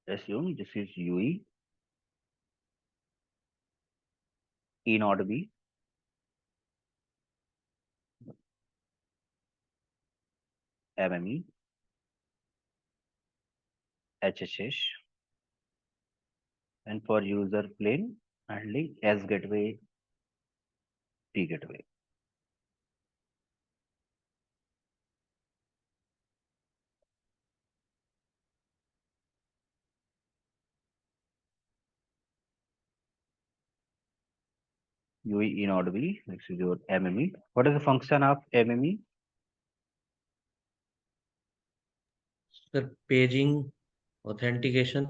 assume this is UE, E naught B, MME, HHS, and for user plane handling S gateway, T gateway. UE E naught B, this is your MME. What is the function of MME? Sir paging, authentication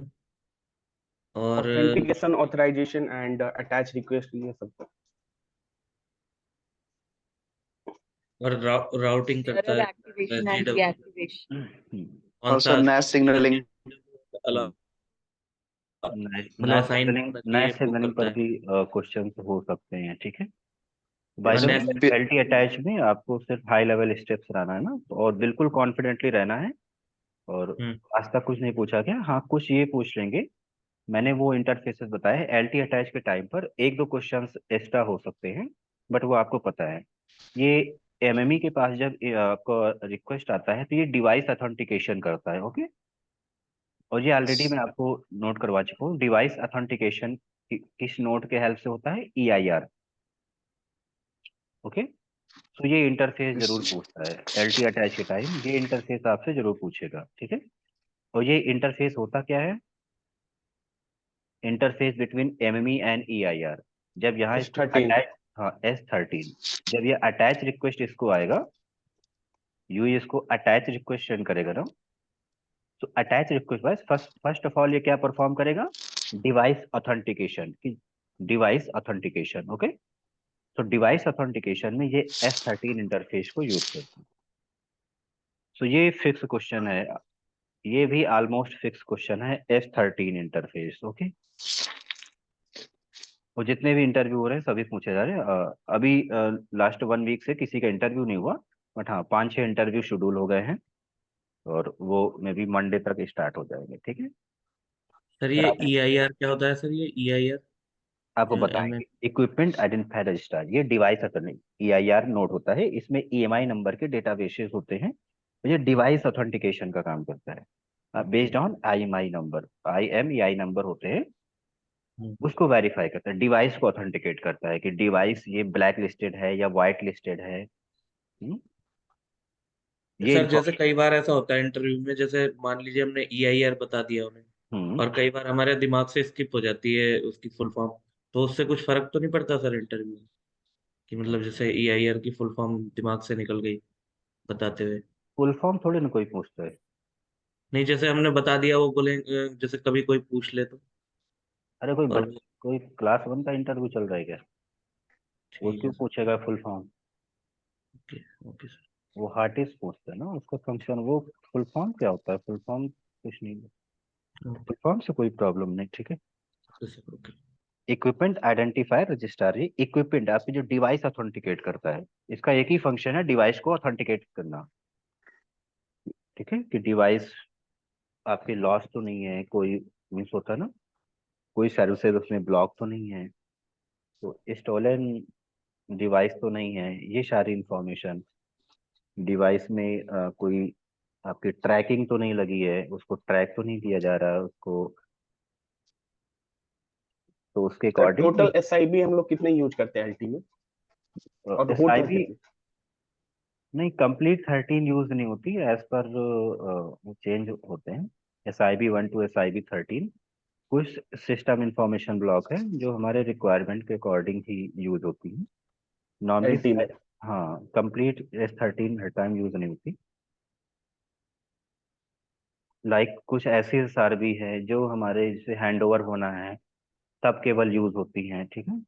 और authentication, authorisation and attach request, ये सब। Routing करता Error है activation and GW deactivation. कौन Also सा NAS signaling. अलग मतलब Nash assign signalling पर करता है। भी क्वेश्चन हो सकते हैं, ठीक है। हाँ, by NAS the LT attach में आपको सिर्फ हाई लेवल स्टेप्स रहना है ना, और बिल्कुल कॉन्फिडेंटली रहना है। और आज तक कुछ नहीं पूछा गया, हाँ कुछ ये पूछ लेंगे। मैंने वो इंटरफेसेस बताए, एलटी अटैच के टाइम पर एक दो क्वेश्चंस एक्स्ट्रा हो सकते हैं, बट वो आपको पता है। ये एमएमई के पास जब आपको रिक्वेस्ट आता है तो ये डिवाइस अथेंटिकेशन करता है, ओके। और ये ऑलरेडी मैं आपको नोट करवा चुका हूँ। डिवाइस अथेंटिकेशन किस नोड के हेल्प से होता है? EIR, okay. तो ये इंटरफेस जरूर पूछता है एलटी अटैच के टाइम, ये इंटरफेस आपसे जरूर पूछेगा, ठीक है। और ये इंटरफेस होता क्या है? Interface between MME and EIR। जब यहाँ इसको S13। अटैच, हाँ S13, जब ये अटैच रिक्वेस्ट इसको आएगा, यू इसको अटैच रिक्वेस्ट सेंड करेगा ना, तो अटैच रिक्वेस्ट बस फर्स्ट ऑफ ऑल ये क्या परफॉर्म करेगा? डिवाइस ऑथेंटिकेशन की, डिवाइस ऑथेंटिकेशन, ओके। तो डिवाइस ऑथेंटिकेशन में ये S13 इंटरफेस को यूज करता है। तो ये फिक्स क्वेश्चन है, ये भी ऑलमोस्ट फिक्स क्वेश्चन है, S13 इंटरफेस, ओके। वो जितने भी इंटरव्यू हो रहे हैं सभी पूछे जा रहे हैं। अभी लास्ट 1 वीक से किसी का इंटरव्यू नहीं हुआ, बट हाँ 5-6 इंटरव्यू शेड्यूल हो गए हैं, और वो मे बी मंडे तक स्टार्ट हो जाएंगे, ठीक है। सर फिर ये आप EIR क्या होता है? सर ये EIR आपको जो बताएंगे। इक्विपमेंट आइडेंटिफायर रजिस्टर, ये डिवाइस EIR नोड होता है, इसमें EMI नंबर के डेटाबेसेस होते हैं, तो ये डिवाइस ऑथेंटिकेशन का काम करता है। Based on IMI number, IMEI number होते हैं, उसको वेरीफाई करता है, डिवाइस को ऑथेंटिकेट करता है कि डिवाइस ये ब्लैक लिस्टेड है या व्हाइट लिस्टेड है। ये सर जैसे इंफॉर्मेशन। कई बार ऐसा होता है इंटरव्यू में, जैसे मान लीजिए हमने EIR बता दिया उन्हें, हम्म और कई बार हमारे दिमाग से स्किप हो जाती है उसकी फुल फॉर्म, तो उससे कुछ फर्क तो नहीं पड़ता सर इंटरव्यू में? कि मतलब जैसे EIR की फुल फॉर्म दिमाग से निकल गई बताते हुए। फुल फॉर्म थोड़ी ना कोई पूछता है। नहीं, जैसे हमने बता दिया वो बोले जैसे कभी कोई पूछ ले तो। अरे और कोई क्लास 1 का इंटरव्यू चल रहा है क्या? वो ठीक क्यों है सर। पूछेगा full form? Okay okay sir. वो हार्टिस्ट पूछता है ना उसका फंक्शन। वो फुल फॉर्म क्या होता है? फुल फॉर्म कुछ नहीं, ओके फुल फॉर्म से कोई प्रॉब्लम नहीं, ठीक है। Sir. Okay. Equipment identifier register, equipment आपकी जो डिवाइस ऑथेंटिकेट करता है, इसका एक ही फंक्शन है, डिवाइस को ऑथेंटिकेट करना, ठीक है। कि डिवाइस आपके लॉस तो नहीं है, कोई मिस होता है ना, कोई सर्विसेज उसमें ब्लॉक तो नहीं है, तो स्टोलन डिवाइस तो नहीं है, ये सारी इंफॉर्मेशन। डिवाइस में कोई आपकी ट्रैकिंग तो नहीं लगी है, उसको ट्रैक तो नहीं किया जा रहा है उसको, तो उसके सर अकॉर्डिंग टोटल SIB हम लोग कितने यूज करते हैं LT में, और एस आई होते हैं बी कितने? नहीं, कंप्लीट 13 यूज नहीं होती, एज पर चेंज होते हैं। SIB 1 to SIB 13 कुछ सिस्टम इंफॉर्मेशन ब्लॉक है जो हमारे रिक्वायरमेंट के अकॉर्डिंग ही यूज होती है नॉर्मली। LT में। हाँ, कंप्लीट S13 हर टाइम यूज नहीं होती। लाइक कुछ ऐसी सार भी है जो हमारे जैसे हैंड ओवर होना है तब केवल यूज होती हैं, ठीक है।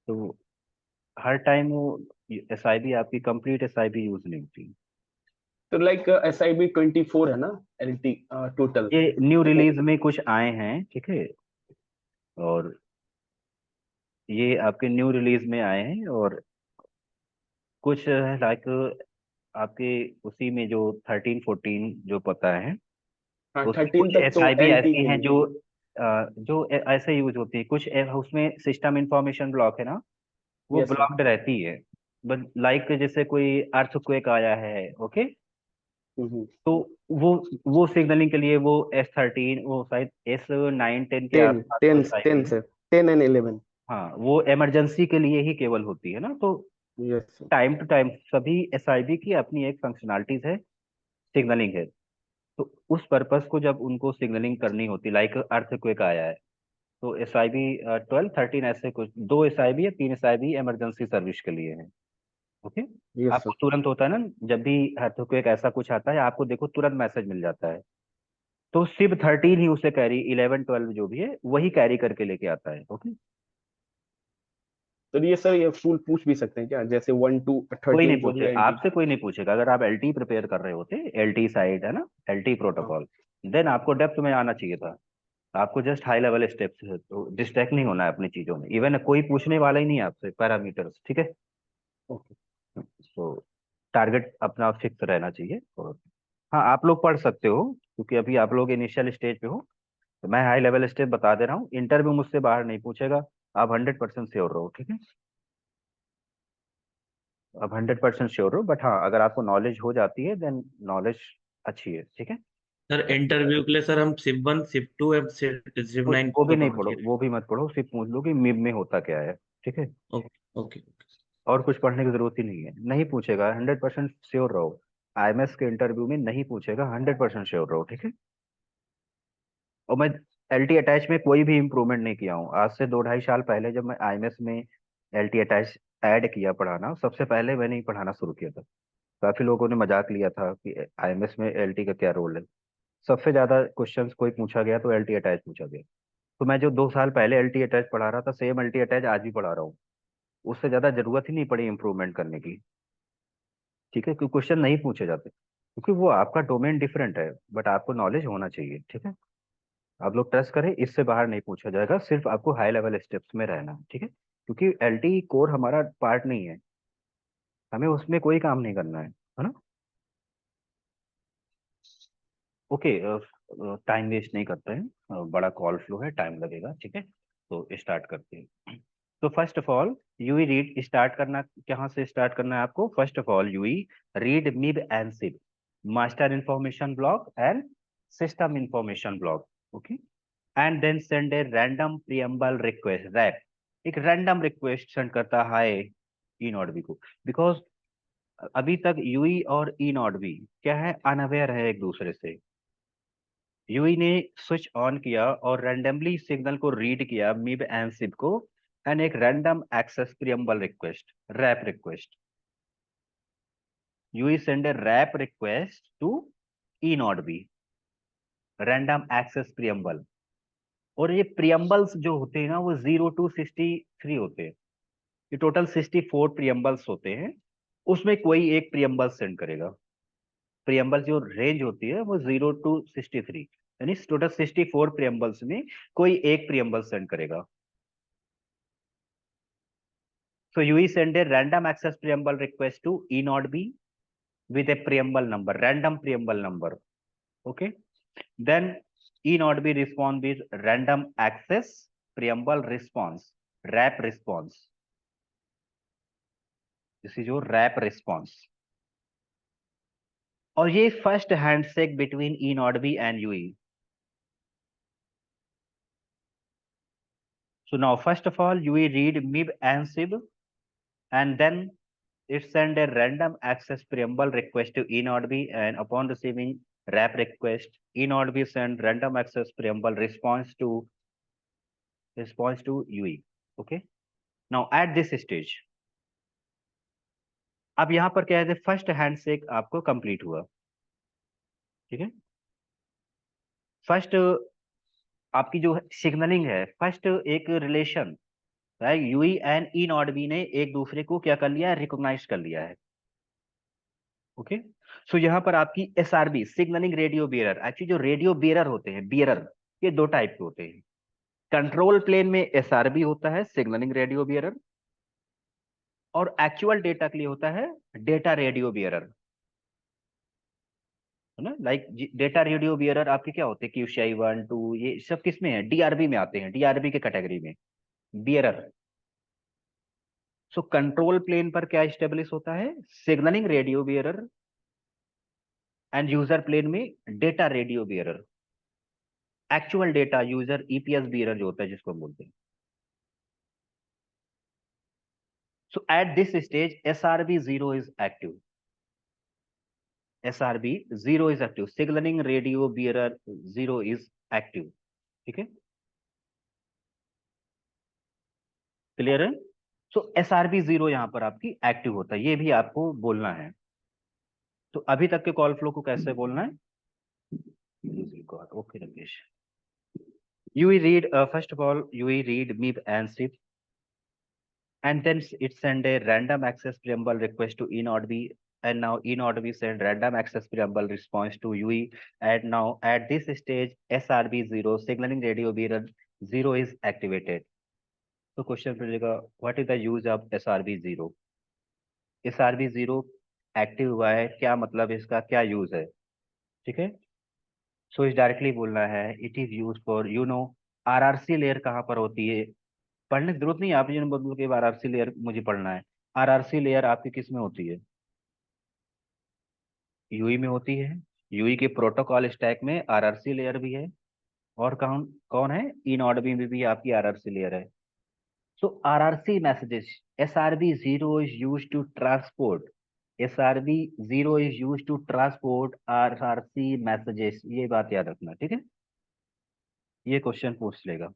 तो हर टाइम वो SIB आपकी कंप्लीट SIB यूज नहीं होती। तो लाइक SIB 24 है ना LT टोटल? ये न्यू तो रिलीज में कुछ आए हैं, ठीक है, और ये आपके न्यू रिलीज में आए हैं, और कुछ लाइक आपके उसी में जो 13-14 जो पता है, हाँ उसमें 13 कुछ तक तो एसआईबी एलटी ऐसी के हैं लिए। जो ऐसे यूज होती है, कुछ उसमें सिस्टम इंफॉर्मेशन ब्लॉक है ना, वो यस सर। ब्लॉक्ड रहती है। बट लाइक जैसे कोई अर्थक्वेक आया है, ओके, तो वो वो सिग्नलिंग के लिए वो S13, वो शायद S9 10 के 10 आसपास वो 10 10 एसआईबी है। Sir, 10 and 11। हाँ, वो इमरजेंसी के लिए ही केवल होती है ना, तो yes sir. Time to time सभी एसआईबी की अपनी एक फंक्शनैलिटीज है, सिग्नलिंग है। तो उस पर्पस को जब उनको सिग्नलिंग करनी होती, लाइक अर्थक्वेक आया है, तो SIB 12 13 ऐसे कुछ 2 SIB या 3 SIB इमरजेंसी सर्विस के लिए है। ओके, यस आपको सर। तुरंत होता है ना, जब भी अर्थक्वेक ऐसा कुछ आता है आपको देखो तुरंत मैसेज मिल जाता है, तो सिर्फ 13 ही उसे कैरी, 11 12 जो भी है वही कैरी करके लेके आता है। ओके, तो ये सर, ये फुल पूछ भी सकते हैं क्या, जैसे 1 to कोई नहीं 13 जो भी पूछे, एलटी। आपसे कोई नहीं पूछेगा। अगर आप LT प्रिपेयर कर रहे होते, LT साइड है ना, LT हाँ। प्रोटोकॉल, देन आपको डेप्थ में आना चाहिए था। आपको जस्ट हाई लेवल स्टेप्स है, तो डिस्ट्रैक्ट नहीं होना है अपनी चीजों में। इवन कोई पूछने वाला ही नहीं है आपसे पैरामीटर्स, ठीक है। ओके। तो टारगेट अपना फिक्स रहना चाहिए। और हाँ, आप लोग पढ़ सकते हो क्योंकि अभी आप लोग इनिशियल स्टेज पे हो, तो मैं हाई लेवल स्टेप बता दे रहा हूँ। इंटरव्यू मुझसे बाहर नहीं पूछेगा, आप 100% श्योर रहो, ठीक है। आप 100% श्योर रहो, बट हाँ, अगर आपको नॉलेज हो जाती है देन नॉलेज अच्छी है, ठीक है। सर इंटरव्यू के लिए सर हम सिप 1 सिप 2 एंड सिप 9 वो भी को नहीं समझ पढ़ो, गए। वो भी मत पढ़ो, सिर्फ पूछ लो कि मिब में होता क्या है, ठीक है। Okay okay okay. और कुछ पढ़ने की जरूरत ही नहीं है, नहीं पूछेगा, 100% श्योर रहो। IMS के इंटरव्यू में नहीं पूछेगा, 100% श्योर रहो, ठीक है। और मैं LT अटैच में कोई भी इम्प्रूवमेंट नहीं किया हूँ। आज से 2 ढाई साल पहले जब मैं IMS में LT अटैच ऐड किया पढ़ाना, सबसे पहले मैंने ही पढ़ाना शुरू किया था। काफी लोगों ने मजाक लिया था कि IMS में LT का क्या रोल है। सबसे ज्यादा क्वेश्चंस कोई पूछा गया तो LT अटैच पूछा गया। तो मैं जो 2 साल पहले LT अटैच पढ़ा रहा था, सेम LT अटैच आज भी पढ़ा रहा हूँ। उससे ज्यादा जरूरत ही नहीं पड़ी इम्प्रूवमेंट करने की, ठीक है, क्योंकि क्वेश्चन नहीं पूछे जाते, क्योंकि वो आपका डोमेन डिफरेंट है। बट आपको नॉलेज होना चाहिए, ठीक है। आप लोग ट्रस्ट करें, इससे बाहर नहीं पूछा जाएगा, सिर्फ आपको हाई लेवल स्टेप्स में रहना है, ठीक है, क्योंकि LT कोर हमारा पार्ट नहीं है, हमें उसमें कोई काम नहीं करना है ना। ओके, टाइम वेस्ट नहीं करते हैं, बड़ा कॉल फ्लो है, टाइम लगेगा, ठीक है। तो स्टार्ट करते हैं। तो first of all UE read start करना, कहाँ से स्टार्ट करना है आपको? First of all UE read MIB and SIB, master information block and system information block, okay. And then send a random preamble request, RAP एक random request send करता है ई not be को, बिकॉज अभी तक Yui और ई not be क्या है, unaware है एक दूसरे से। यूई ने स्विच ऑन किया और रैंडमली सिग्नल को रीड किया मिब एंड सिप को, एंड एक random access preamble request, RAP request. UE send a RAP request to E not be, random access preamble. और ये प्रियम्बल्स जो होते हैं ना, वो 0 to 63 होते हैं। ये टोटल 64 प्रियम्बल्स होते हैं, उसमें कोई एक प्रियम्बल सेंड करेगा। प्रियम्बल जो रेंज होती है वो 0 to 63, यानी टोटल 64 प्रियम्बल्स में कोई एक प्रियम्बल सेंड करेगा। So UE send a random access preamble request to E not B with a preamble number, random preamble number. Okay. Then E not B respond with random access preamble response, wrap response. This is your wrap response. और ये first handshake between E not B and UE. So now first of all UE read MIB and SIB, and then it send a random access preamble request to E not B, and upon receiving wrap request, E not B send random access preamble response to UE. Okay. Now at this stage, अब यहाँ पर क्या है, first handshake आपको complete हुआ, ठीक है। First आपकी जो सिग्नलिंग है, फर्स्ट एक रिलेशन है, UE and E not be ने एक दूसरे को क्या कर लिया है, रिकॉग्नाइज कर लिया है, ओके। सो यहाँ पर आपकी SRB signalling radio bearer, actually जो रेडियो बियरर होते हैं, बियरर ये 2 टाइप के होते हैं। कंट्रोल प्लेन में SRB होता है, सिग्नलिंग रेडियो बियरर, और एक्चुअल डेटा के लिए होता है डेटा रेडियो बियरर, ना, लाइक डेटा रेडियो बियरर आपके क्या होते हैं, QCI 1 2, ये सब किस में है, DRB में आते हैं, DRB के कैटेगरी में बियरर। सो कंट्रोल प्लेन पर क्या स्टेब्लिश होता है, signalling radio bearer, and user plane में data radio bearer, actual data user EPS bearer जो होता है जिसको हम बोलते हैं। So at this stage SRB 0 is active, SRB 0 is active, signalling radio bearer 0 is active. ठीक है, क्लियर है। सो SRB 0 यहां पर आपकी एक्टिव होता है, ये भी आपको बोलना है। तो अभी तक के कॉल फ्लो को कैसे बोलना है, okay Rakesh. UE read, first of all, UE read MIB and SIP, and then it send a random access preamble request to inodb, and now inodb send random access preamble response to UE, and now at this stage SRB 0, signaling radio bearer 0 is activated. So question पूछेगा, what is the use of SRB 0? SRB 0 active हुआ है, क्या मतलब इसका, क्या use है। ठीक है, सो इस डायरेक्टली बोलना है, it is use for RRC layer कहाँ पर होती है, पढ़ने की जरूरत नहीं है, आप ये बोलो कि RRC लेयर मुझे पढ़ना है। RRC लेयर आपकी किस में होती है, यूई में होती है। यूई के प्रोटोकॉल स्टैक में RRC लेयर भी है, और कौन कौन है, इनऑडबी में भी आपकी RRC लेयर है। सो RRC messages, SRB 0 is used to transport, SRB 0 is used to transport RRC messages, ये बात याद रखना, ठीक है, ये क्वेश्चन पूछ लेगा।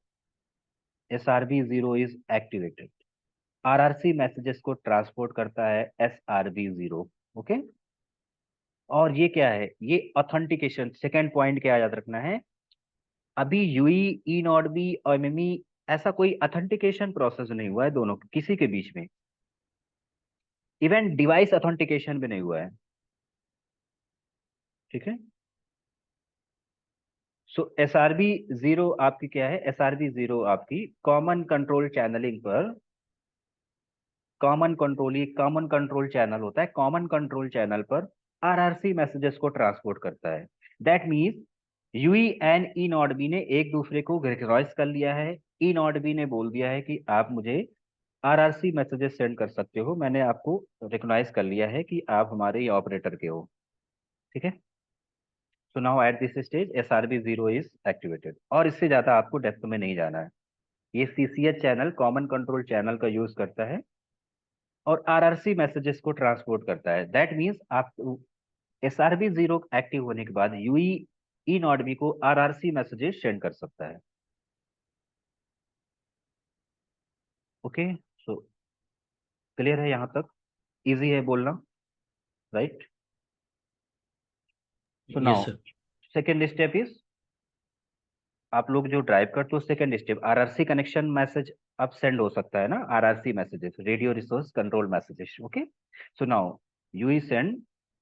SRB 0 is activated, RRC messages को ट्रांसपोर्ट करता है SRB 0। ओके, और ये क्या है, ये ऑथेंटिकेशन, सेकेंड पॉइंट क्या याद रखना है, अभी यूई इनऑडबी और एमएमई ऐसा कोई ऑथेंटिकेशन प्रोसेस नहीं हुआ है दोनों किसी के बीच में, इवन डिवाइस ऑथेंटिकेशन भी नहीं हुआ है। ठीक है, सो SRB 0 आपकी क्या है, SRB 0 आपकी कॉमन कंट्रोल चैनलिंग पर, कॉमन कंट्रोल चैनल होता है, कॉमन कंट्रोल चैनल पर RRC मैसेजेस को ट्रांसपोर्ट करता है। दैट मीन्स यूई एंड इनऑडबी ने एक दूसरे को रिकॉग्नाइज कर लिया है, इनऑडबी ने बोल दिया है कि आप मुझे RRC मैसेजेस सेंड कर सकते हो, मैंने आपको रिकॉग्नाइज कर लिया है कि आप हमारे ऑपरेटर के हो। ठीक है, so now at this stage SRB 0 is activated, और इससे ज्यादा आपको डेप्थ में नहीं जाना है। ये CCH channel common control channel का यूज करता है और RRC मैसेजेस को ट्रांसपोर्ट करता है। दैट मीन्स आप SRB 0 एक्टिव होने के बाद यूई इनऑडबी को RRC मैसेजेस सेंड कर सकता है। ओके, सो क्लियर है यहाँ तक, इजी है बोलना, right. So yes now sir. Second step is, आप लोग जो ड्राइव करते हो second step, RRC connection message अब सेंड हो सकता है ना, RRC messages, radio resource control messages. Okay, so now UE send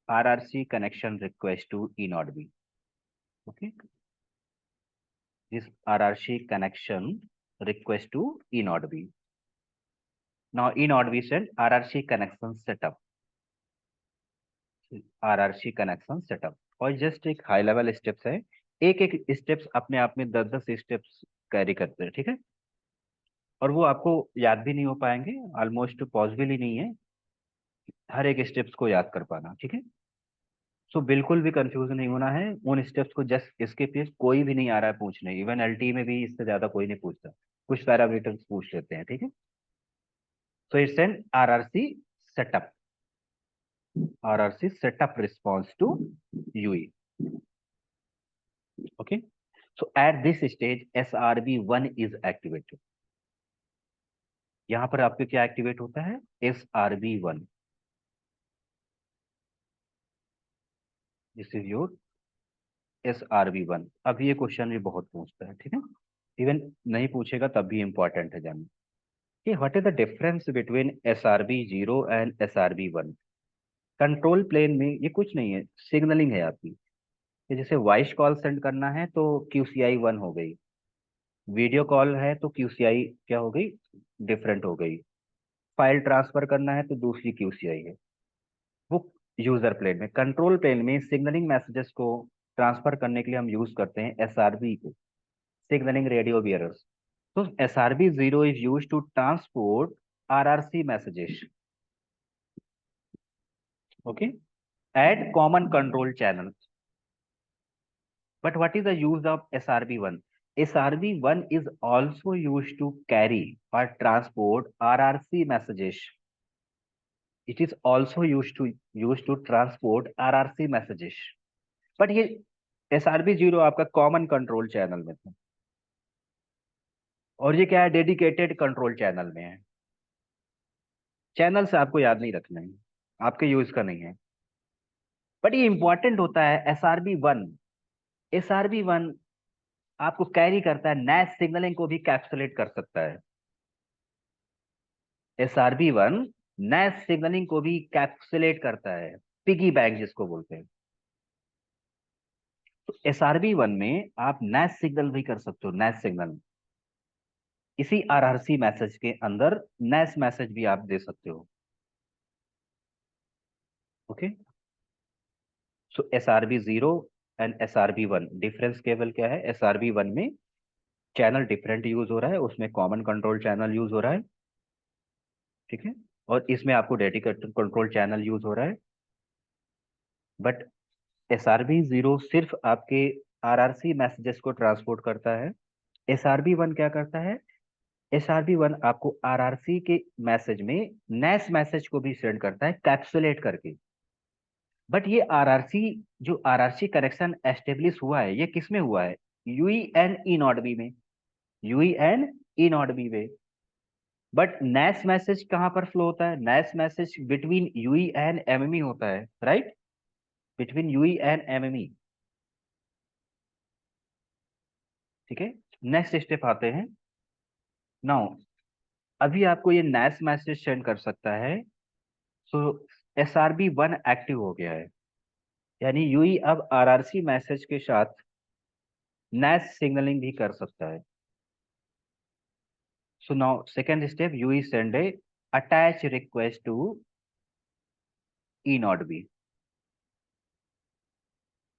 RRC connection request to eNodeB. Okay, this RRC connection request to inodb. Now inodb send RRC connection setup, RRC connection setup, और just एक high level steps है, एक एक steps अपने आप में 10-10 steps carry करते हैं। ठीक है, और वो आपको याद भी नहीं हो पाएंगे, ऑलमोस्ट पॉसिबल ही नहीं है हर एक स्टेप्स को याद कर पाना। ठीक है, सो बिल्कुल भी कंफ्यूज नहीं होना है, उन स्टेप्स को जस्ट इसके पीछे कोई भी नहीं आ रहा है पूछने, इवन LTE में भी इससे ज्यादा कोई नहीं पूछता, कुछ पैरामीटर्स पूछ लेते हैं। ठीक है, so it's an RRC setup, RRC setup response to UE. Okay, so at this stage SRB 1 is activated, यहां पर आपके क्या एक्टिवेट होता है, SRB 1, this is your SRB 1। अब ये क्वेश्चन भी बहुत पूछता है, ठीक है, इवन नहीं पूछेगा तब भी इंपॉर्टेंट है जानना कि what is the difference between SRB 0 and SRB 1। Control plane में ये कुछ नहीं है, सिग्नलिंग है आपकी, कि जैसे वॉइस कॉल सेंड करना है तो QCI 1 हो गई, वीडियो कॉल है तो QCI क्या हो गई, डिफरेंट हो गई, फाइल ट्रांसफर करना है तो दूसरी QCI है। वो यूजर प्लेन में। कंट्रोल प्लेन में सिग्नलिंग मैसेजेस को ट्रांसफर करने के लिए हम यूज करते हैं एसआरबी को, सिग्नलिंग रेडियो बियरर्स। तो SRB 0 is use to transport RRC messages, okay, at common control channel. But what is the use of SRB1? SRB1 is also used to carry or transport RRC messages. It is also used to transport RRC messages. But ये SRB0 आपका common control channel में था, और ये क्या है, dedicated control channel में है। चैनल से आपको याद नहीं रखना है, आपके यूज का नहीं है। बट ये इंपॉर्टेंट होता है SRB1। SRB1 आपको कैरी करता है, नैश सिग्नलिंग को भी कैप्सुलेट कर सकता है। SRB1 नैश सिग्नलिंग को भी कैप्सुलेट करता है, पिगी बैंक जिसको बोलते हैं। तो SRB1 में आप नैश सिग्नल भी कर सकते हो, नैश सिग्नल इसी आरआरसी मैसेज के अंदर नैश मैसेज भी आप दे सकते हो, okay. So SRB0 and SRB1 difference केवल क्या है, SRB1 में चैनल डिफरेंट यूज हो रहा है, उसमें कॉमन कंट्रोल चैनल यूज हो रहा है, ठीक है, और इसमें आपको डेडिकेटेड कंट्रोल चैनल यूज हो रहा है। बट SRB0 सिर्फ आपके आरआरसी मैसेजेस को ट्रांसपोर्ट करता है। SRB1 क्या करता है, SRB1 आपको आरआरसी के मैसेज में नैश मैसेज को भी सेंड करता है कैप्सुलेट करके। बट ये आरआरसी, जो आरआरसी कनेक्शन एस्टेब्लिश हुआ है, ये किस में हुआ है, UE and E not B में, UE and E not B में। बट नैश मैसेज कहां पर फ्लो होता है, NAS message between UE and MME होता है, right, between UE and MME, ठीक है। नेक्स्ट स्टेप आते हैं। नाउ अभी आपको ये नैश मैसेज सेंड कर सकता है, सो SRB1 एक्टिव हो गया है, यानी यूई अब आरआरसी मैसेज के साथ नैश सिग्नलिंग भी कर सकता है। So now second step, UE send a attach request to E not be,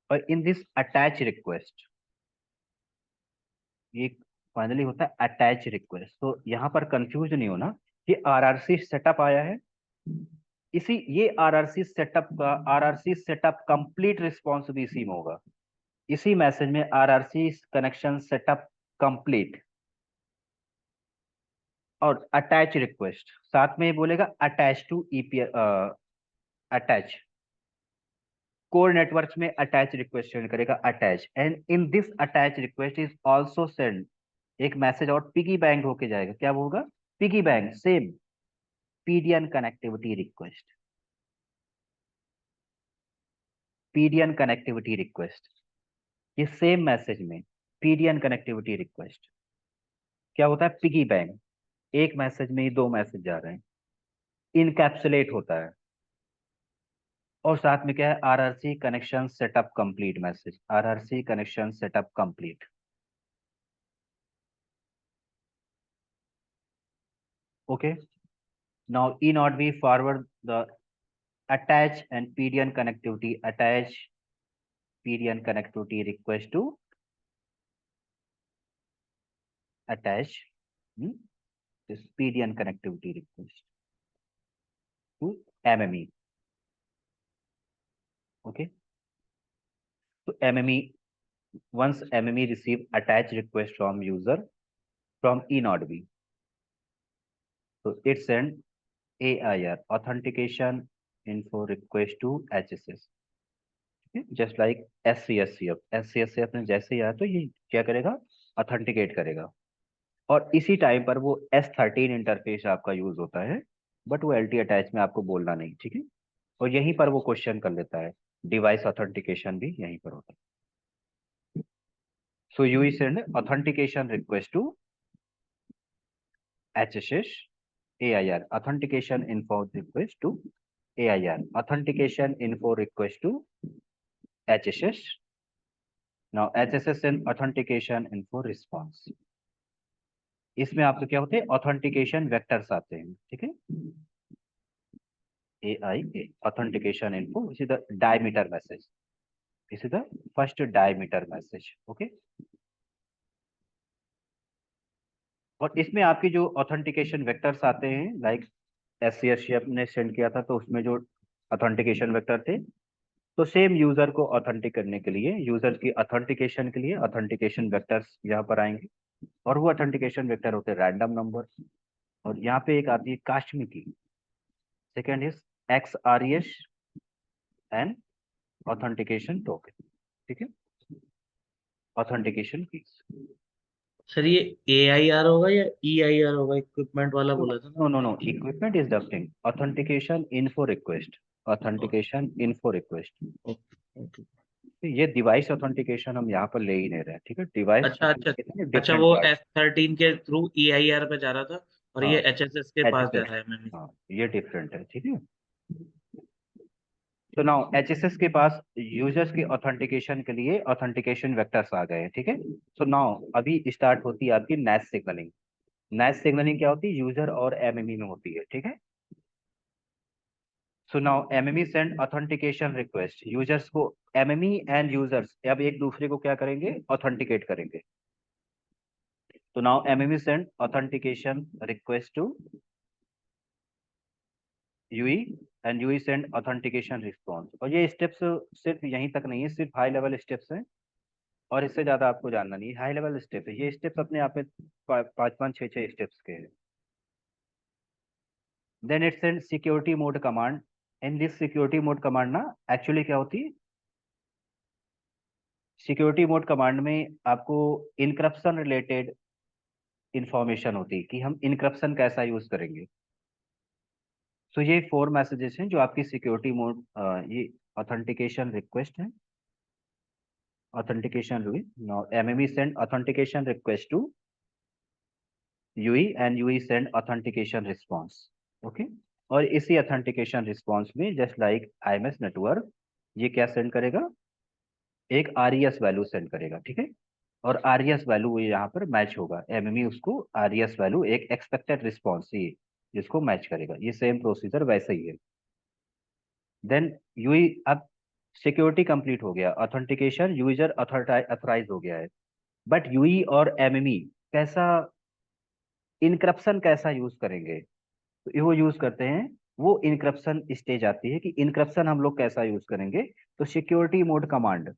और इन दिस अटैच रिक्वेस्ट, ये फाइनली होता है अटैच रिक्वेस्ट। तो यहाँ पर कंफ्यूज नहीं होना, ये आरआरसी सेटअप आया है, इसी ये आरआरसी सेटअप कंप्लीट रिस्पॉन्स भी इसी में होगा, इसी मैसेज में आरआरसी कनेक्शन सेटअप कंप्लीट और अटैच रिक्वेस्ट साथ में बोलेगा, attach to EP, attach core network में अटैच रिक्वेस्ट सेंड करेगा, attach, and in this attach request is also send एक मैसेज और पिगी बैंक होके जाएगा, क्या होगा, piggy bank, same PDN connectivity request, PDN connectivity request, ये सेम मैसेज में पीडीएन कनेक्टिविटी रिक्वेस्ट क्या होता है, पिगी बैंक, एक मैसेज में ही दो मैसेज जा रहे हैं, इनकैप्सुलेट होता है। और साथ में क्या है, RRC connection setup complete message, RRC connection setup complete, okay. Now E not be forward the attach and PDN connectivity, attach PDN connectivity request to attach this PDN connectivity request to MME, okay. So MME, once MME receive attach request from user from eNodeB, so it send AIR, authentication info request to HSS, just like SCSCF में जैसे ही आया तो ये क्या करेगा, authenticate करेगा। और इसी टाइम पर वो S13 इंटरफेस आपका यूज होता है, बट वो LT अटैच में आपको बोलना नहीं, ठीक है। और यहीं पर वो क्वेश्चन कर लेता है, डिवाइस ऑथेंटिकेशन भी यहीं पर होता है। So you send authentication request to HSS AIR, authentication info request to AIR, authentication info request to HSS. Now HSS send authentication info response. इसमें आपको क्या होते हैं, ऑथेंटिकेशन वेक्टर्स आते हैं, ठीक है। AIA, authentication info. This is the diameter message. This is the first diameter message. Okay. और इसमें आपकी जो ऑथेंटिकेशन वेक्टर्स आते हैं, लाइक SCSC ने सेंड किया था, तो उसमें जो ऑथेंटिकेशन वेक्टर थे, तो सेम यूजर को ऑथेंटिक करने के लिए, यूजर की ऑथेंटिकेशन के लिए ऑथेंटिकेशन वेक्टर्स यहाँ पर आएंगे, और वो ऑथेंटिकेशन वेक्टर होते हैं रैंडम नंबर। और यहाँ पे एक आती है कास्मी की, second is XRES and authentication token. ठीक है, ऑथेंटिकेशन कीज। सर ये AIR होगा या EIR होगा? इक्विपमेंट वाला बोला था ना। No no no, equipment is different, authentication info request, authentication info request. Okay. ये डिवाइस ऑथेंटिकेशन हम यहाँ पर ले ही नहीं रहे, ठीक है। डिवाइस अच्छा अच्छा। अच्छा, डिफरेंट वो पार्ट। S13 के थ्रू EIR पे जा रहा था और हाँ, ये HSS के पास जा HSS, रहा है मैंने। हाँ ये डिफरेंट है, ठीक है। तो नाउ HSS के पास यूजर्स के ऑथेंटिकेशन के लिए ऑथेंटिकेशन वेक्टर्स आ गए हैं, ठीक है। सो नाउ अभी स्टार्ट होती है आपकी नेस सिग्नलिंग। नेस सिग्नलिंग क्या होती है? यूजर और एमएमई में होती है, ठीक है। So now MME send authentication request, users को, एमएमई एंड यूजर्स अब एक दूसरे को क्या करेंगे? ऑथेंटिकेट करेंगे। तो now MME send authentication request to UE and UE send authentication response. और ये स्टेप्स सिर्फ यहीं तक नहीं है, सिर्फ हाई लेवल स्टेप्स हैं, और इससे ज्यादा आपको जानना नहीं है। हाई लेवल स्टेप है, ये स्टेप्स अपने आप में पाँच पाँच छः छः स्टेप्स के हैं। Then it send security mode command. In this security mode command ना, एक्चुअली क्या होती है? सिक्योरिटी मोड कमांड में आपको इनक्रप्शन रिलेटेड इंफॉर्मेशन होती है कि हम इनक्रप्शन कैसा यूज करेंगे। तो ये 4 मैसेजेस हैं जो आपकी सिक्योरिटी मोड, ये ऑथेंटिकेशन रिक्वेस्ट है, authentication Rui. Now MME send authentication request to UE and UE send authentication response. Okay. और इसी authentication response में just like IMS network, ये क्या सेंड करेगा? एक RES वैल्यू सेंड करेगा, ठीक है। और RES वैल्यू यहाँ पर मैच होगा, MME उसको RES वैल्यू एक एक्सपेक्टेड रिस्पॉन्स ही जिसको मैच करेगा। ये सेम प्रोसीजर वैसे ही है। देन यूई, अब सिक्योरिटी कंप्लीट हो गया, ऑथेंटिकेशन यूजर अथोराइज हो गया है, बट यूई और एमएमई कैसा इनक्रप्शन कैसा यूज करेंगे? तो वो यूज करते हैं, वो इनक्रप्शन स्टेज आती है कि इनक्रप्शन हम लोग कैसा यूज करेंगे। तो security mode command,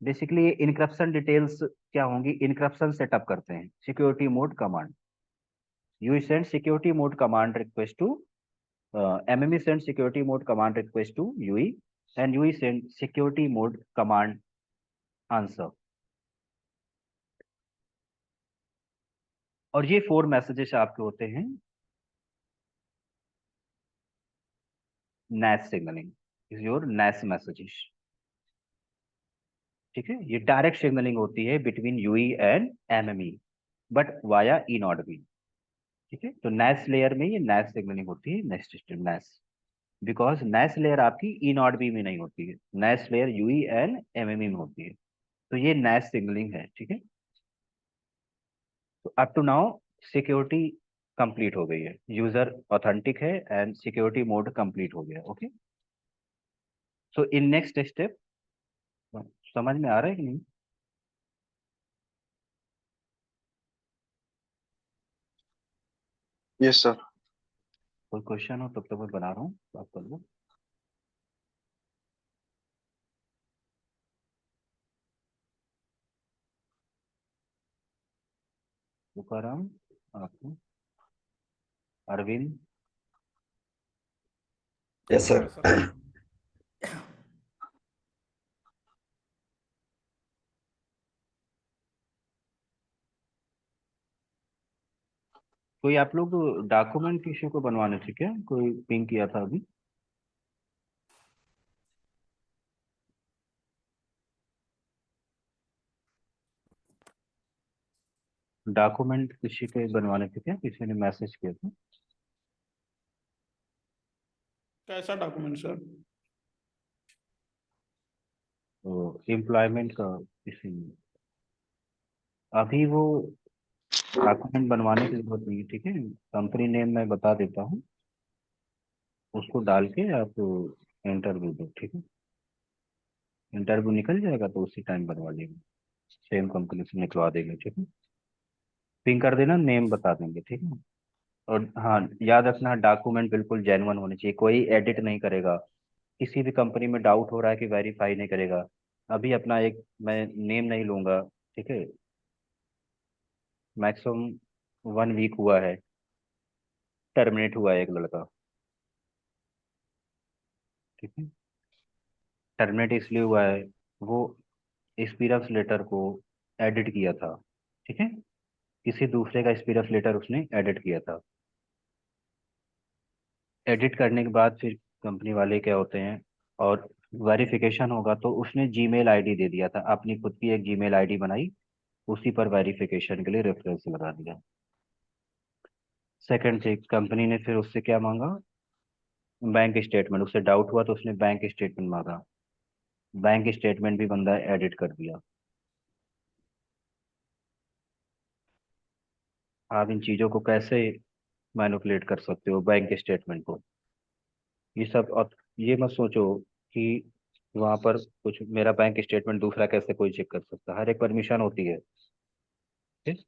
basically encryption details क्या होंगी, इनक्रप्शन सेटअप करते हैं security mode command. UE send security mode command request to MME send security mode command request to UE and UE send security mode command answer. और ये 4 messages आपके होते हैं NAS signaling, is your NAS messages। ठीक है, ये direct signaling होती है between UE and MME, but via E not B. ठीक है, तो NAS लेयर में ये NAS सिग्नलिंग होती है, next step NAS, because NAS layer आपकी ई नॉट बी में नहीं होती है, NAS layer Yui and MME में होती है। तो ये NAS सिग्नलिंग है, ठीक है। तो up to now security complete हो गई है, यूजर ऑथेंटिक है एंड सिक्योरिटी मोड कंप्लीट हो गया। Okay, so in next step, समझ में आ रहा है कि नहीं? Yes sir. कोई क्वेश्चन हो तब तक मैं बना रहा हूँ, आप कर लो। तुकाराम, आपको, अरविंद, यस सर। कोई आप लोग डॉक्यूमेंट किसी को बनवाने थे क्या? कोई पिंग किया था अभी? डॉक्यूमेंट किसी के बनवाने थे क्या? किसी ने मैसेज किया था? कैसा डॉक्यूमेंट सर? तो एम्प्लॉयमेंट का किसी ने, अभी वो डॉक्यूमेंट बनवाने की जरूरत नहीं है, ठीक है। कंपनी नेम मैं बता देता हूँ, उसको डाल के आप इंटरव्यू दो, ठीक है। इंटरव्यू निकल जाएगा तो उसी टाइम बनवा लेंगे, सेम कंपनी से निकलवा देंगे, ठीक है। पिंग कर देना, नेम बता देंगे, ठीक है। और हाँ, याद रखना डॉक्यूमेंट बिल्कुल जेन्युइन होने चाहिए, कोई एडिट नहीं करेगा। किसी भी कंपनी में डाउट हो रहा है कि वेरीफाई नहीं करेगा। अभी अपना एक, मैं नेम नहीं लूंगा, ठीक है, मैक्सिमम 1 वीक हुआ है, टर्मिनेट हुआ है एक लड़का, ठीक है। टर्मिनेट इसलिए हुआ है, वो एक्सपीरियंस लेटर को एडिट किया था, ठीक है। किसी दूसरे का एक्सपीरियंस लेटर उसने एडिट किया था। एडिट करने के बाद फिर कंपनी वाले क्या होते हैं, और वेरिफिकेशन होगा तो उसने जीमेल आईडी दे दिया था, अपनी खुद की एक जीमेल आईडी बनाई, उसी पर वेरिफिकेशन के लिए रेफरेंस लगा दिया। सेकंड चीज, कंपनी ने फिर उससे क्या मांगा, बैंक स्टेटमेंट। उसे डाउट हुआ तो उसने बैंक स्टेटमेंट मांगा, बैंक स्टेटमेंट भी बंदा एडिट कर दिया। आप इन चीज़ों को कैसे मैनिपुलेट कर सकते हो, बैंक स्टेटमेंट को, ये सब। अब ये मत सोचो कि वहां पर कुछ मेरा बैंक स्टेटमेंट दूसरा कैसे कोई चेक कर सकता है, हर एक परमिशन होती है, ठीक?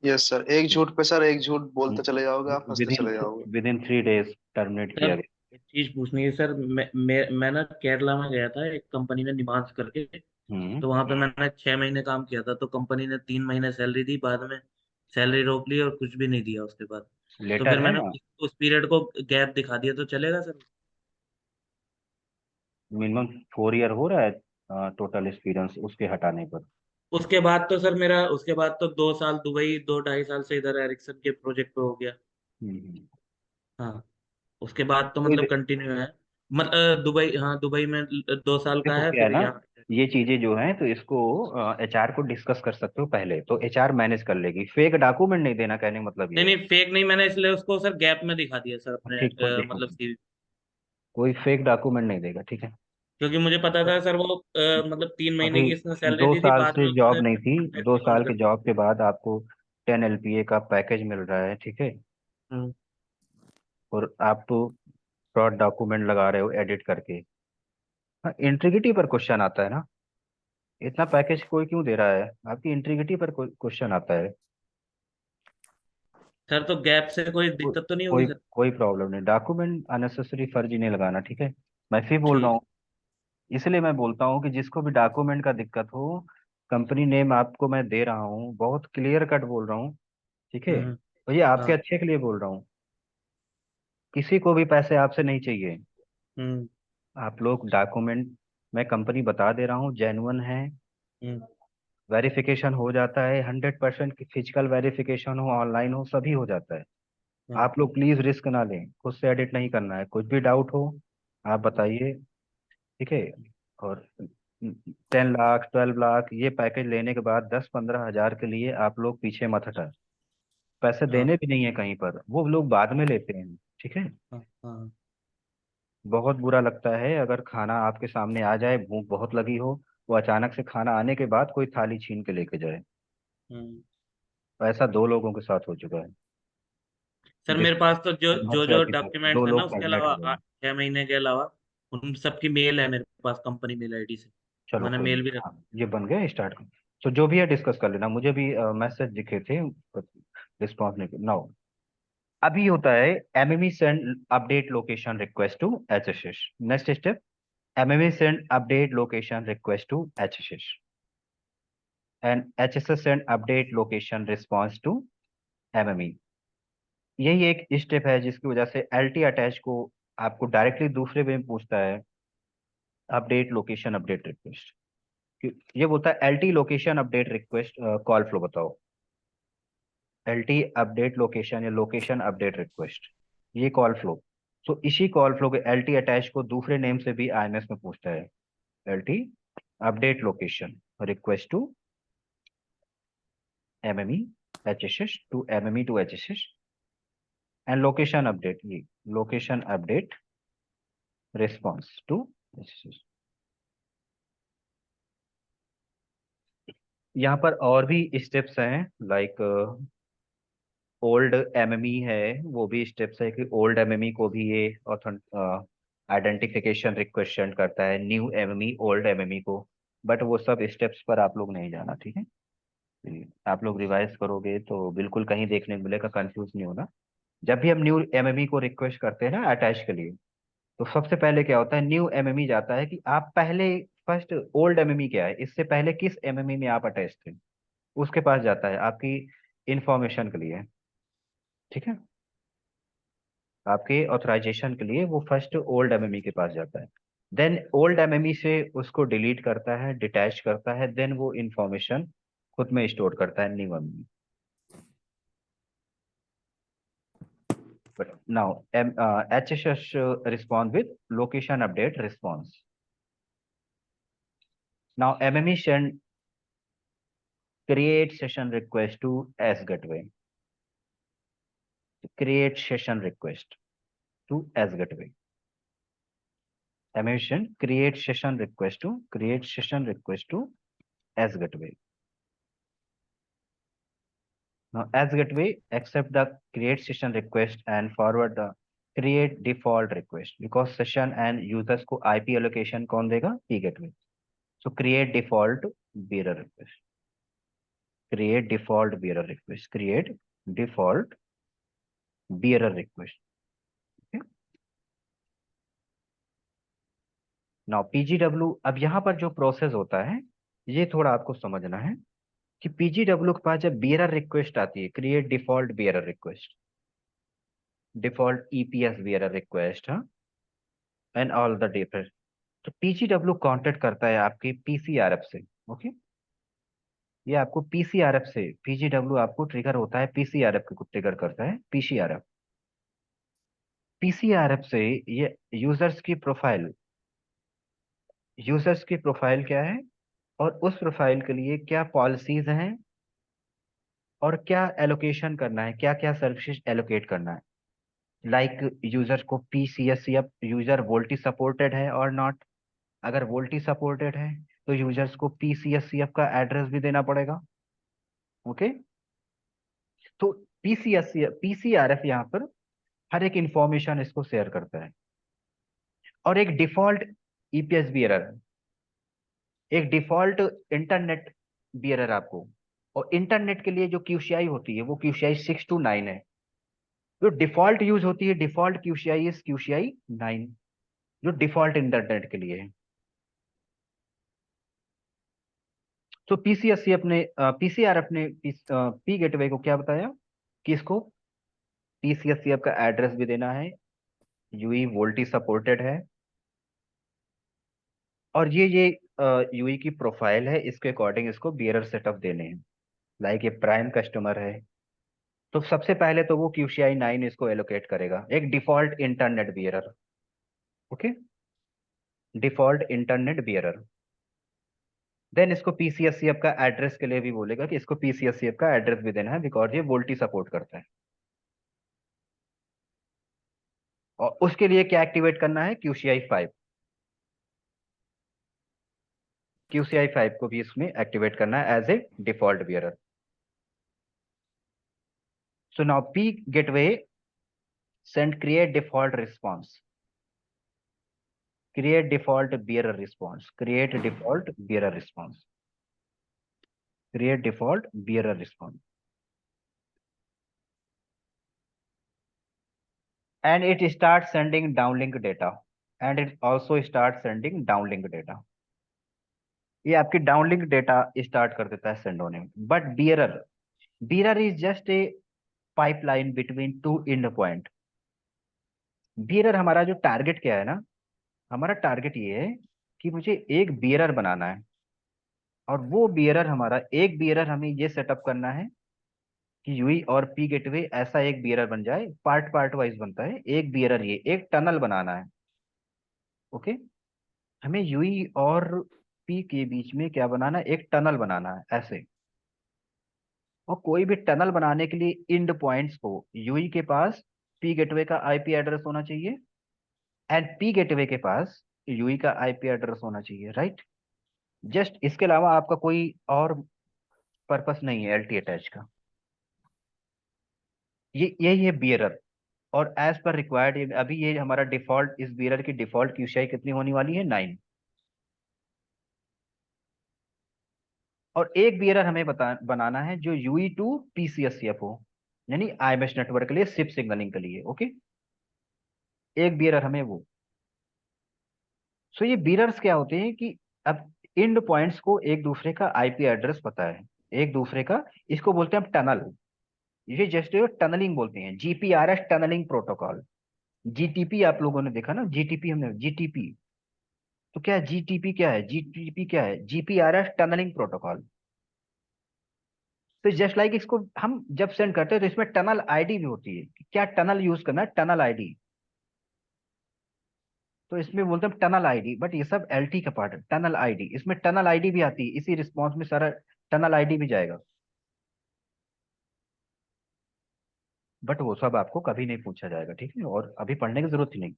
यस सर, एक झूठ पे सर एक झूठ बोलते चले जाओगे, आप हंसते विद इन चले जाओगे। With in 3 days terminate sir किया गया। एक चीज पूछनी है सर, मैं ना केरला में गया था एक कंपनी में निमांस करके। हम्म। तो वहां पे मैंने 6 महीने काम किया था, तो कंपनी ने 3 महीने सैलरी दी, बाद में सैलरी रोक ली और कुछ भी नहीं दिया उसके बाद। तो लेटर फिर है मैंने ना, उस पीरियड को गैप दिखा दिया, तो चलेगा सर? मिनिमम 4 ईयर हो रहा है टोटल एक्सपीरियंस उसके हटाने पर। उसके बाद तो सर मेरा, उसके बाद तो 2 साल दुबई, 2 ढाई साल से इधर एरिक्सन के प्रोजेक्ट पे हो गया। हम्म। हाँ, उसके बाद तो कोई मतलब कंटिन्यू है। मतलब दुबई, हाँ दुबई में 2 साल का देखो है, क्या है फिर ना, यहाँ। ये चीजें जो हैं तो इसको एचआर को डिस्कस कर सकते हो पहले, तो एचआर मैनेज कर लेगी। फेक डॉक्यूमेंट नहीं देना, कहने का मतलब ये नहीं है। नहीं, फेक नहीं, मैंने इसलिए उसको सर गैप में दिखा दिया सर अपने ठीक, कोई दिक्कत मतलब नहीं, CV। कोई फेक डॉक्यूमेंट नहीं देगा, ठीक है। क्योंकि मुझे पता था सर वो मतलब 3 महीने अभी की इसने सैलरी दो दी थी, साल बाद में से उसने जॉब नहीं थी, दो कॉन्ट्रैक्ट साल रिन्यूअल की कर जॉब के बाद आपको 10 LPA का पैकेज मिल रहा है, ठीक है। दिया। और आप तो फ्रॉड डॉक्यूमेंट लगा रहे हो एडिट करके। हाँ, इंटीग्रिटी पर क्वेश्चन आता है ना, इतना पैकेज कोई क्यों दे रहा है, आपकी इंटीग्रिटी पर क्वेश्चन आता है। सर तो गैप से कोई को, दिक्कत तो नहीं होगी कोई सर? कोई प्रॉब्लम नहीं, डॉक्यूमेंट अननेसेसरी फर्जी नहीं लगाना, ठीक है। मैं फिर बोल रहा ठीक। हूँ, इसलिए मैं बोलता हूँ कि जिसको भी डॉक्यूमेंट का दिक्कत हो, कंपनी नेम आपको मैं दे रहा हूँ, बहुत क्लियर कट बोल रहा हूँ, ठीक है। हम्म। और ये आपके हाँ। अच्छे के लिए बोल रहा हूँ, किसी को भी पैसे आपसे नहीं चाहिए। हम्म। आप लोग डॉक्यूमेंट, मैं कंपनी बता दे रहा हूँ, जेन्युइन है, हम्म। वेरिफिकेशन हो जाता है 100%, की फिजिकल वेरिफिकेशन हो ऑनलाइन हो सभी हो जाता है। हाँ। आप लोग प्लीज रिस्क ना लें, खुद से एडिट नहीं करना है, कुछ भी डाउट हो आप बताइए, ठीक है। और 10 लाख 12 लाख ये पैकेज लेने के बाद 10-15 हजार के लिए आप लोग पीछे मत हटा, पैसे हाँ। देने भी नहीं है कहीं पर, वो लोग बाद में लेते हैं, ठीक है। हाँ। हाँ। बहुत बुरा लगता है अगर खाना आपके सामने आ जाए, भूख बहुत लगी हो, वो अचानक से खाना आने के बाद कोई थाली छीन के लेके जाए। हम्म। ऐसा 2 लोगों के साथ हो चुका है, सर जिस मेरे पास तो जो घर जो से जो अभी तक दो डॉक्यूमेंट्स है ना, लोग उसके टर्मिनेट अलावा हो गए हैं। 6 महीने के अलावा उन सबकी मेल है मेरे पास, कंपनी मेल आईडी से। चलो मैंने कोई नहीं, मेल भी रख। हाँ ये बन गया स्टार्ट। तो जो भी है डिस्कस कर लेना, मुझे भी मैसेज दिखे थे, रिस्पॉन्स नहीं नाउ। अभी होता है MME send update location request to HSS. Next step, MME send update location request to HSS and HSS send update location response to MME. यही एक स्टेप है जिसकी वजह से एलटी अटैच को आपको डायरेक्टली दूसरे वे में पूछता है, अपडेट लोकेशन अपडेट रिक्वेस्ट। ये बोलता है LTE location update request call flow बताओ, एलटी अपडेट लोकेशन या लोकेशन अपडेट रिक्वेस्ट, ये कॉल फ्लो। तो इसी कॉल फ्लो के एलटी अटैच को दूसरे नेम से भी आईएमएस में पूछता है, LTE update location request to MME HSS to MME to HSS and location update, ये location update response to HSS. यहाँ पर और भी स्टेप्स हैं, लाइक ओल्ड एमएमई है, वो भी स्टेप्स है कि ओल्ड एमएमई को भी ये आइडेंटिफिकेशन रिक्वेस्ट सेंड करता है, न्यू एमएमई ओल्ड एमएमई को। बट वो सब स्टेप्स पर आप लोग नहीं जाना, ठीक है। आप लोग रिवाइज करोगे तो बिल्कुल कहीं देखने को मिलेगा, कंफ्यूज नहीं होना। जब भी हम न्यू एमएमई को रिक्वेस्ट करते हैं ना अटैच के लिए, तो सबसे पहले क्या होता है, न्यू एमएमई जाता है कि आप पहले फर्स्ट ओल्ड एमएमई क्या है, इससे पहले किस एमएमई में आप अटैच थे, उसके पास जाता है आपकी इंफॉर्मेशन के लिए, ठीक है। आपके ऑथराइजेशन के लिए वो फर्स्ट ओल्ड एमएमई के पास जाता है। देन ओल्ड एमएमई से उसको डिलीट करता है, डिटैच करता है, देन वो इंफॉर्मेशन खुद में स्टोर करता है new MME. But now, HSS respond with location update response. Now, MME send create session request to S gateway. Create session request to S gateway. MME send create session request to S gateway. Now, S gateway accept the create session request and forward the create default request, because session and users को IP allocation कौन देगा, P gateway. So create default bearer request. Create default bearer request. Create default bearer request. Okay. Now PGW, अब यहाँ पर जो process होता है ये थोड़ा आपको समझना है कि PGW के पास जब bearer रिक्वेस्ट आती है, create default bearer request, default EPS bearer request, हाँ, एंड ऑल द डिफरेंट, तो PGW कांटेक्ट करता है आपके PCRF से। ओके, ये आपको PCRF से, PGW आपको ट्रिगर होता है PCRF को ट्रिगर करता है PCRF। PCRF से ये यूजर्स की प्रोफाइल क्या है और उस प्रोफाइल के लिए क्या पॉलिसीज हैं और क्या एलोकेशन करना है, क्या क्या सर्विसेज एलोकेट करना है। लाइक यूजर को PCSCF यूजर वोल्टी सपोर्टेड है और नॉट। अगर वोल्टी सपोर्टेड है तो यूजर्स को PCSCF का एड्रेस भी देना पड़ेगा। ओके, तो PCRF यहाँ पर हर एक इंफॉर्मेशन इसको शेयर करता है। और एक डिफॉल्ट EPS बियरर, एक डिफॉल्ट इंटरनेट बियरर आपको, और इंटरनेट के लिए जो QCI होती है वो QCI 629 है। जो डिफॉल्ट यूज होती है, डिफॉल्ट QCI इज QCI 9, जो डिफॉल्ट इंटरनेट के लिए है। तो PCSC अपने PCR अपने P गेटवे को क्या बताया कि इसको PCSC का एड्रेस भी देना है, यूई वोल्टी सपोर्टेड है, और ये यूई की प्रोफाइल है, इसके अकॉर्डिंग इसको बियरर सेटअप देने हैं। लाइक ये प्राइम कस्टमर है तो सबसे पहले तो वो QCI 9 इसको एलोकेट करेगा, एक default internet bearer. Okay, default internet bearer. Then इसको PCSCF का एड्रेस के लिए भी बोलेगा कि इसको PCSCF का एड्रेस भी देना है, बिकॉज ये वोल्टी सपोर्ट करता है। और उसके लिए क्या एक्टिवेट करना है, QCI 5। QCI 5 को भी इसमें एक्टिवेट करना है as a default bearer. So now P gateway send create default response, create default bearer response, create default bearer response, create default bearer response, and it starts sending downlink data, and it also starts sending downlink data। ये आपकी downlink data start कर देता है send होने में। But bearer is just a pipeline between to and point. Bearer हमारा जो target क्या है ना, हमारा टारगेट ये है कि मुझे एक बियरर बनाना है, और वो बियरर हमारा एक बियरर हमें ये सेटअप करना है कि यूई और P गेटवे ऐसा एक बियरर बन जाए, पार्ट पार्ट वाइज बनता है एक बियरर, ये एक टनल बनाना है। ओके, हमें यूई और P के बीच में क्या बनाना है, एक टनल बनाना है ऐसे। और कोई भी टनल बनाने के लिए इंड पॉइंट्स को यूई के पास P गेटवे का IP एड्रेस होना चाहिए, एंड P गेटवे के पास यूई का IP एड्रेस होना चाहिए, राइट। जस्ट इसके अलावा आपका कोई और पर्पस नहीं है LT अटैच का। ये यही है बियरर। और एज पर रिक्वायर्ड अभी ये हमारा डिफॉल्ट, इस बियरर की डिफॉल्ट क्यूसीआई कितनी होने वाली है, 9। और एक बियरर हमें बनाना है जो यूई टू पीसीएससीएफ हो, यानी आईएमएस नेटवर्क के लिए, सिप सिग्नलिंग के लिए। ओके, एक बियरर हमें वो। सो ये बियरर्स क्या होते हैं कि अब इंड पॉइंट्स को एक दूसरे का आईपी एड्रेस पता है, एक दूसरे का, इसको बोलते हैं हम टनल। ये जस्ट टनलिंग बोलते हैं, जीपीआरएस टनलिंग प्रोटोकॉल। जीटीपी आप लोगों ने देखा ना, जीटीपी हमने, जीटीपी तो क्या है, जीटीपी क्या है, जीटीपी क्या है, जीपीआरएस टनलिंग प्रोटोकॉल। तो जस्ट लाइक इसको हम जब सेंड करते हैं तो इसमें टनल आईडी भी होती है, कि क्या टनल यूज करना है, टनल आईडी। तो इसमें बोलते हैं टनल आईडी, बट ये सब एलटी का पार्ट है, टनल आईडी। इसमें टनल आईडी भी आती है, इसी रिस्पॉन्स में सारा टनल आईडी भी जाएगा, बट वो सब आपको कभी नहीं पूछा जाएगा, ठीक है, और अभी पढ़ने की जरूरत ही नहीं।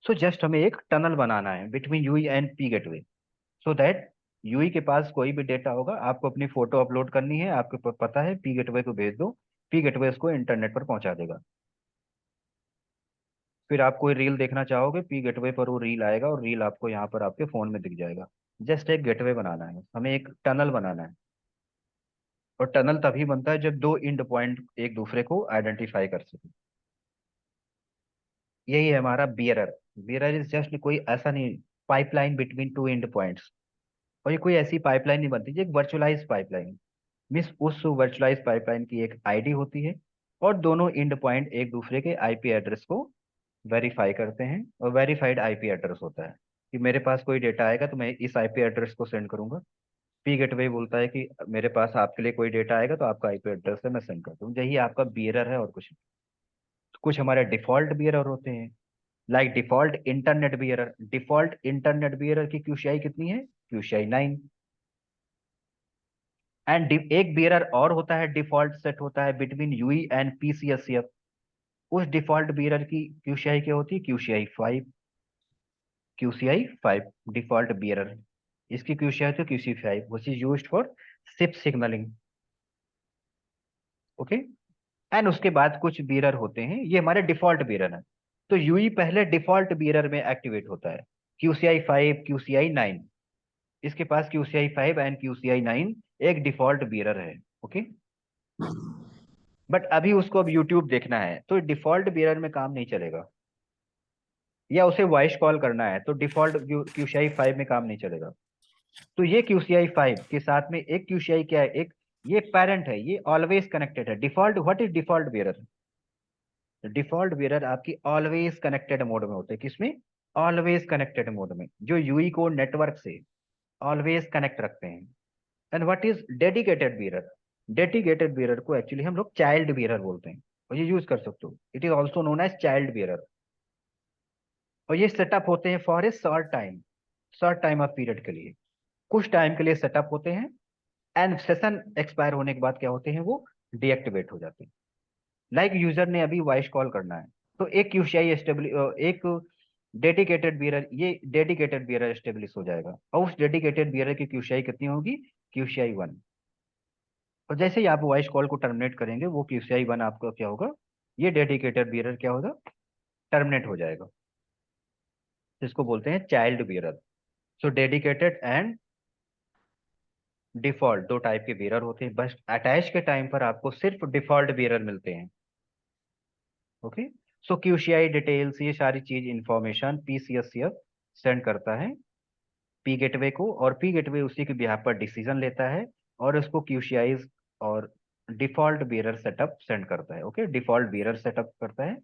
सो जस्ट हमें एक टनल बनाना है between UE and P gateway, so that UE के पास कोई भी डेटा होगा, आपको अपनी फोटो अपलोड करनी है, आपको पता है, पी गेटवे को भेज दो, पी गेटवे उसको इंटरनेट पर पहुंचा देगा। फिर आप कोई रील देखना चाहोगे, पी गेटवे पर वो रील आएगा, और रील आपको यहाँ पर आपके फोन में दिख जाएगा। जस्ट एक गेटवे बनाना है हमें, एक टनल बनाना है। और टनल तभी बनता है जब दो इंड पॉइंट एक दूसरे को आइडेंटिफाई कर सके। यही है हमारा बियरर। बियरर इज जस्ट कोई ऐसा नहीं, pipeline between two end points. और ये कोई ऐसी पाइपलाइन नहीं बनती, ये एक वर्चुअलाइज पाइपलाइन। मिस उस वर्चुअलाइज पाइपलाइन की एक आईडी होती है, और दोनों इंड पॉइंट एक दूसरे के आईपी एड्रेस को वेरीफाई करते हैं, और वेरीफाइड आईपी एड्रेस होता है कि मेरे पास कोई डेटा आएगा तो मैं इस आईपी एड्रेस को सेंड करूंगा। पी गेटवे बोलता है कि मेरे पास आपके लिए कोई डेटा आएगा तो आपका आईपी एड्रेस है, मैं सेंड करता हूँ। यही आपका बियरर है, और कुछ नहीं। तो कुछ हमारे डिफॉल्ट बियरर होते हैं, like default internet bearer. Default internet bearer की क्यूसीआई कितनी है, क्यूसीआई 9। एंड एक बियरर और होता है, डिफॉल्ट सेट होता है बिटवीन यूई एंड पीसीएससीएफ। उस डिफॉल्ट बियरर की क्यूसीआई क्या होती है, क्यूसीआई 5। क्यूसीआई 5 डिफॉल्ट बियरर, इसकी क्यूसीआई तो QC 5 which is used for SIP signalling. Okay, and उसके बाद कुछ बियरर होते हैं, ये हमारे डिफॉल्ट बियरर है। तो यूई पहले डिफॉल्ट बियरर में एक्टिवेट होता है, क्यूसीआई 5, क्यूसीआई 9। इसके पास क्यूसीआई 5 एंड क्यूसीआई 9 एक डिफॉल्ट बियरर है। ओके, बट अभी उसको अब यूट्यूब देखना है तो डिफॉल्ट बियरर में काम नहीं चलेगा, या उसे वॉइस कॉल करना है तो डिफॉल्ट क्यूसीआई 5 में काम नहीं चलेगा। तो ये क्यूसीआई 5 के साथ में एक क्यूसीआई क्या है, एक ये पेरेंट है, ये ऑलवेज कनेक्टेड है। Default, what is default bearer? Default bearer आपकी ऑलवेज कनेक्टेड मोड में होते हैं, किसमें, ऑलवेज कनेक्टेड मोड में, जो यूई को नेटवर्क से ऑलवेज कनेक्ट रखते हैं। And what is dedicated bearer? Dedicated bearer को एक्चुअली हम लोग चाइल्ड बियरर बोलते हैं, और ये यूज कर सकते हो, it is also known as child bearer. और ये सेटअप होते हैं for a short time of period के लिए, कुछ टाइम के लिए सेटअप होते हैं, एंड सेशन एक्सपायर होने के बाद क्या होते हैं, वो डीएक्टिवेट हो जाते हैं। लाइक यूजर ने अभी वॉइस कॉल करना है, तो एक क्यूसीआई एक डेडिकेटेड बियरर, ये डेडिकेटेड बियरर एस्टेब्लिश हो जाएगा, और उस डेडिकेटेड बियरर की क्यूसीआई कितनी होगी, क्यूसीआई 1। और जैसे ही आप वॉइस कॉल को टर्मिनेट करेंगे, वो क्यूसीआई 1 आपका क्या होगा, ये डेडिकेटेड बियरर क्या होगा, टर्मिनेट हो जाएगा, जिसको बोलते हैं child bearer. So dedicated and default दो टाइप के बियरर होते हैं, बस अटैच के टाइम पर आपको सिर्फ डिफॉल्ट बियरर मिलते हैं। ओके, सो क्यूसीआई डिटेल्स, ये सारी चीज इंफॉर्मेशन पीसीएससीएफ सेंड करता है पी गेटवे को, और पी गेटवे उसी के बिहाफ पर डिसीजन लेता है, और उसको क्यूसीआईज और डिफॉल्ट बियरर सेटअप सेंड करता है। ओके, डिफॉल्ट बियरर सेटअप करता है,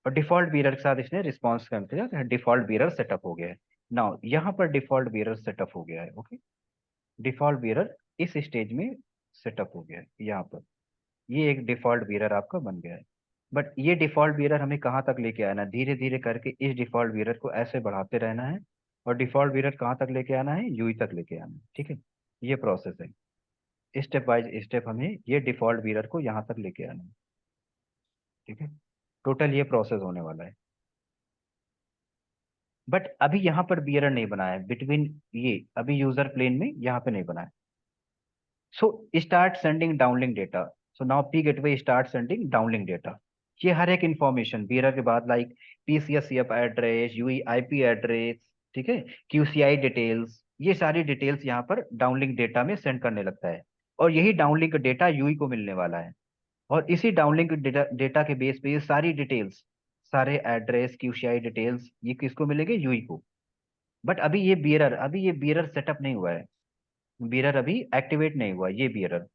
और डिफॉल्ट बियरर के साथ इसने रिस्पॉन्स कर दिया, डिफॉल्ट बियरर सेटअप हो गया है। नाउ यहाँ पर डिफॉल्ट बियरर सेटअप हो गया है। ओके, डिफॉल्ट बियरर इस स्टेज में सेटअप हो गया है यहाँ पर, ये एक डिफॉल्ट बियरर आपका बन गया है। बट ये डिफॉल्ट बियरर हमें कहाँ तक लेके आना है, धीरे धीरे करके इस डिफॉल्ट बियरर को ऐसे बढ़ाते रहना है, और डिफॉल्ट बियरर कहाँ तक लेके आना है, यूई तक लेके आना है। ठीक है, ये प्रोसेस है, स्टेप बाय स्टेप हमें ये डिफॉल्ट बियरर को यहाँ तक लेके आना है। ठीक है, टोटल ये प्रोसेस होने वाला है। बट अभी यहाँ पर बियरर नहीं बनाया है बिटवीन, ये अभी यूजर प्लेन में यहाँ पे नहीं बनाया, So start sending downlink data. So now P gateway start sending downlink data. ये हर एक इंफॉर्मेशन बीरर के बाद like PCSCF address, UI IP address, ठीक है, QCI डिटेल्स, ये सारी डिटेल्स यहाँ पर डाउनलिंक डेटा में सेंड करने लगता है। और यही डाउनलिंक डेटा UI को मिलने वाला है। और इसी डाउनलिंक डेटा के बेस पे ये सारी डिटेल्स, सारे एड्रेस, QCI डिटेल्स, ये किसको मिलेंगे? UI को। बट अभी ये बीरर सेटअप नहीं हुआ है, बीरर अभी एक्टिवेट नहीं हुआ ये बीरर।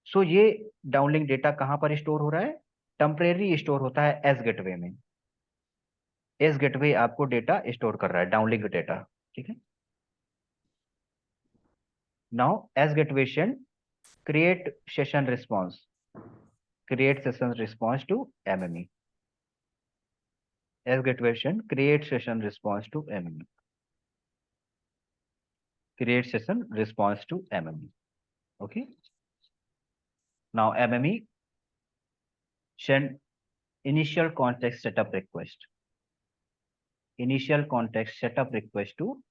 सो ये डाउनलिंक डेटा कहाँ पर स्टोर हो रहा है? टेम्परेरी स्टोर होता है एस गेटवे में। एस गेटवे आपको डेटा स्टोर कर रहा है, डाउनलिंक डेटा, ठीक है। Now S gateway send create session response to MME। S gateway send create session response to MME, create session response to MME. Okay. Now MME send initial context setup request. Initial context setup request to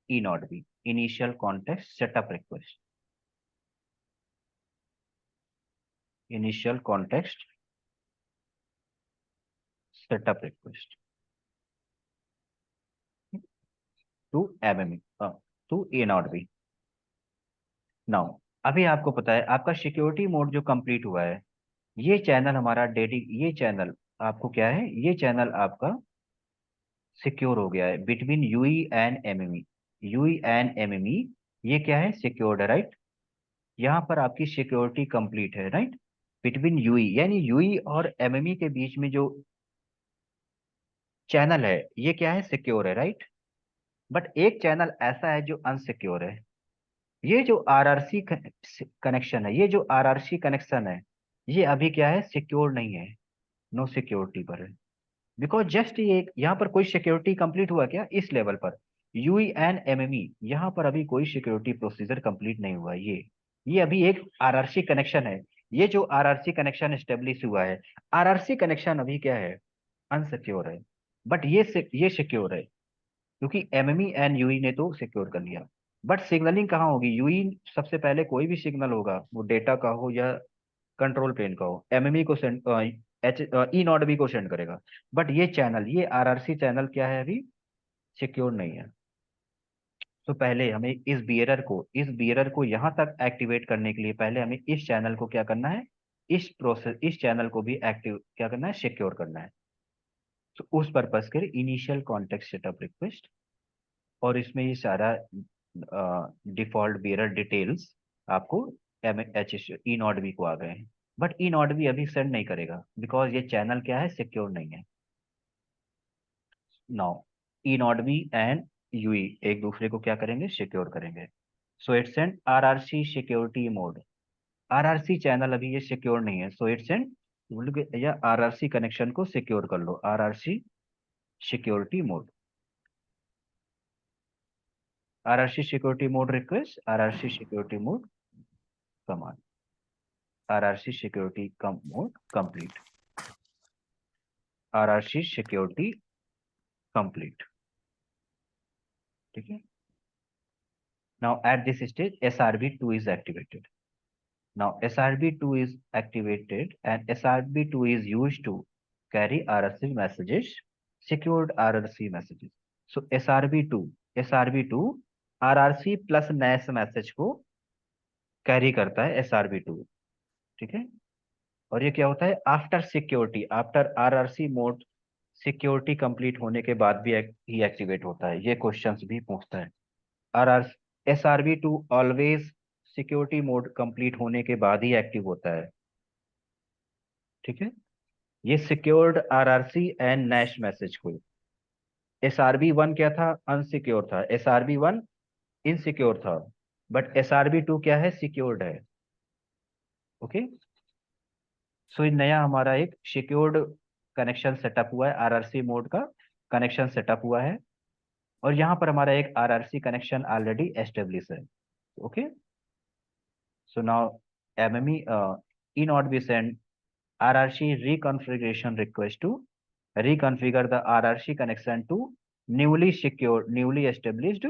E0B. Initial context setup request. Initial context setup request to MME, to E0B. Now अभी आपको पता है आपका security mode जो complete हुआ है, ये channel हमारा ये चैनल आपको क्या है? ये चैनल आपका सिक्योर हो गया है between UI and MME। UI and MME ये क्या है? सिक्योर्ड है, राइट। यहाँ पर आपकी सिक्योरिटी कंप्लीट है, राइट, बिटवीन UI, यानी UI और MME के बीच में जो चैनल है ये क्या है? सिक्योर है, राइट। बट एक चैनल ऐसा है जो अनसिक्योर है। ये जो RRC कनेक्शन है, ये जो RRC कनेक्शन है, ये अभी क्या है? सिक्योर नहीं है, नो सिक्योरिटी पर है। बिकॉज जस्ट ये यहाँ पर कोई सिक्योरिटी कंप्लीट हुआ क्या इस लेवल पर? UI एंड MME यहाँ पर अभी कोई सिक्योरिटी प्रोसीजर कंप्लीट नहीं हुआ। ये अभी एक RRC कनेक्शन है। ये जो RRC कनेक्शन एस्टेब्लिश हुआ है, RRC कनेक्शन अभी क्या है? अनसिक्योर है। बट ये सिक्योर है क्योंकि MME एंड UI ने तो सिक्योर कर लिया। बट सिग्नलिंग कहाँ होगी? UI सबसे पहले कोई भी सिग्नल होगा, वो डेटा का हो या कंट्रोल प्लेन का हो, MME को सेंड E0B को सेंड करेगा। बट ये चैनल, ये RRC चैनल क्या है? अभी सिक्योर नहीं है। तो पहले हमें इस बियरर को यहाँ तक एक्टिवेट करने के लिए पहले हमें इस चैनल को क्या करना है? इस चैनल को भी एक्टिव क्या करना है? सिक्योर करना है। तो उस पर्पज के लिए इनिशियल कॉन्टेक्स्ट सेटअप रिक्वेस्ट, और इसमें ये सारा डिफॉल्ट बियरर डिटेल्स आपको E0B को आ गए हैं। बट E0B अभी सेंड नहीं करेगा बिकॉज ये चैनल क्या है? सिक्योर नहीं है। नाउ E0B एंड UI एक दूसरे को क्या करेंगे? सिक्योर करेंगे। So it send RRC security mode. RRC channel अभी ये सिक्योर नहीं है, सो इट सेंड, या RRC कनेक्शन को सिक्योर कर लो, RRC security mode. RRC security mode request, RRC security mode command, RRC security mode complete, RRC security complete, ठीक है। Now at this stage SRB2 is activated. Now SRB2 is activated and SRB2 is used to carry RRC messages, secured RRC messages. So SRB2 RRC plus NAS message को carry करता है SRB2, ठीक है। और ये क्या होता है? After security, after RRC mode security complete होने के बाद भी ही एक्टिवेट होता है। ये क्वेश्चंस भी पूछता है। SRB2 always security mode complete होने के बाद ही एक्टिव होता है, ठीक है। ये secured RRC and Nash message को, SRB1 क्या था? अनसिक्योर था, SRB1 इनसिक्योर था, बट SRB2 क्या है? सिक्योर्ड है, ओके। सो ये नया हमारा एक सिक्योर्ड कनेक्शन सेटअप हुआ है, RRC मोड का कनेक्शन सेटअप हुआ है, और यहाँ पर हमारा एक RRC कनेक्शन ऑलरेडी एस्टेब्लिश है, okay. So now MME E0B send RRC reconfiguration request to reconfigure the RRC connection to newly established